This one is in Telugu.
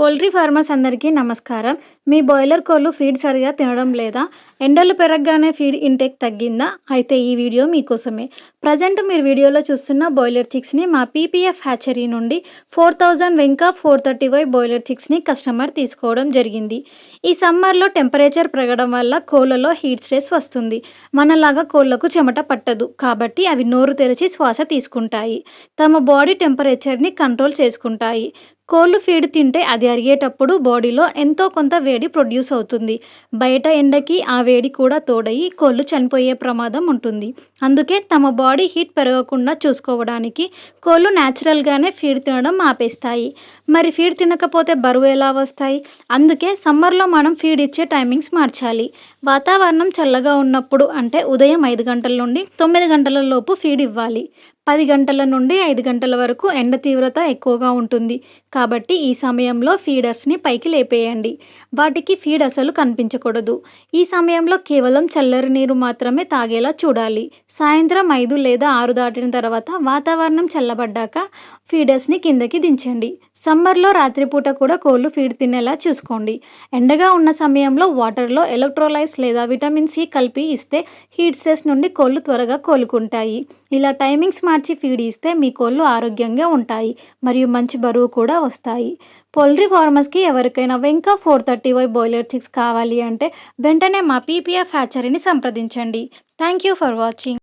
పౌల్ట్రీ ఫార్మర్స్ అందరికీ నమస్కారం. మీ బాయిలర్ కోళ్ళు ఫీడ్ సరిగా తినడం లేదా? ఎండలు పెరగగానే ఫీడ్ ఇంటేక్ తగ్గిందా? అయితే ఈ వీడియో మీకోసమే. ప్రజెంట్ మీరు వీడియోలో చూస్తున్న బాయిలర్ చిక్స్ని మా పీపీఎఫ్ హ్యాచరీ నుండి 4000 వెంకా 430 బాయిలర్ చిక్స్ని కస్టమర్ తీసుకోవడం జరిగింది. ఈ సమ్మర్లో టెంపరేచర్ పెరగడం వల్ల కోళ్ళలో హీట్ స్ట్రెస్ వస్తుంది. మనలాగా కోళ్ళకు చెమట పట్టదు, కాబట్టి అవి నోరు తెరిచి శ్వాస తీసుకుంటాయి. తమ బాడీ టెంపరేచర్ని కంట్రోల్ చేసుకుంటాయి. కోళ్ళు ఫీడ్ తింటే అది అరిగేటప్పుడు బాడీలో ఎంతో కొంత వేడి ప్రొడ్యూస్ అవుతుంది. బయట ఎండకి ఆ వేడి కూడా తోడయి కోళ్ళు చనిపోయే ప్రమాదం ఉంటుంది. అందుకే తమ బాడీ హీట్ పెరగకుండా చూసుకోవడానికి కోళ్ళు న్యాచురల్గానే ఫీడ్ తినడం ఆపేస్తాయి. మరి ఫీడ్ తినకపోతే బరువు ఎలా వస్తాయి? అందుకే సమ్మర్లో మనం ఫీడ్ ఇచ్చే టైమింగ్స్ మార్చాలి. వాతావరణం చల్లగా ఉన్నప్పుడు, అంటే ఉదయం 5 గంటల నుండి 9 గంటల లోపు ఫీడ్ ఇవ్వాలి. 10 గంటల నుండి 5 గంటల వరకు ఎండ తీవ్రత ఎక్కువగా ఉంటుంది. కాబట్టి ఈ సమయంలో ఫీడర్స్ని పైకి లేపేయండి. వాటికి ఫీడ్ అసలు కనిపించకూడదు. ఈ సమయంలో కేవలం చల్లని నీరు మాత్రమే తాగేలా చూడాలి. సాయంత్రం 5 లేదా 6 దాటిన తర్వాత వాతావరణం చల్లబడ్డాక ఫీడర్స్ని కిందకి దించండి. సమ్మర్లో రాత్రిపూట కూడా కోళ్ళు ఫీడ్ తినేలా చూసుకోండి. ఎండగా ఉన్న సమయంలో వాటర్లో ఎలక్ట్రోలైట్స్ లేదా విటమిన్ సి కలిపి ఇస్తే హీట్ స్ట్రెస్ నుండి కోళ్ళు త్వరగా కోలుకుంటాయి. ఇలా టైమింగ్స్ మార్చి ఫీడ్ ఇస్తే మీ కోళ్ళు ఆరోగ్యంగా ఉంటాయి మరియు మంచి బరువు కూడా వస్తాయి. పౌల్ట్రీ ఫార్మర్స్కి ఎవరికైనా వెంకా 430 బాయిలర్ చిక్స్ కావాలి అంటే వెంటనే మా పీపీఎఫ్ హ్యాచరీని సంప్రదించండి. Thank you for watching.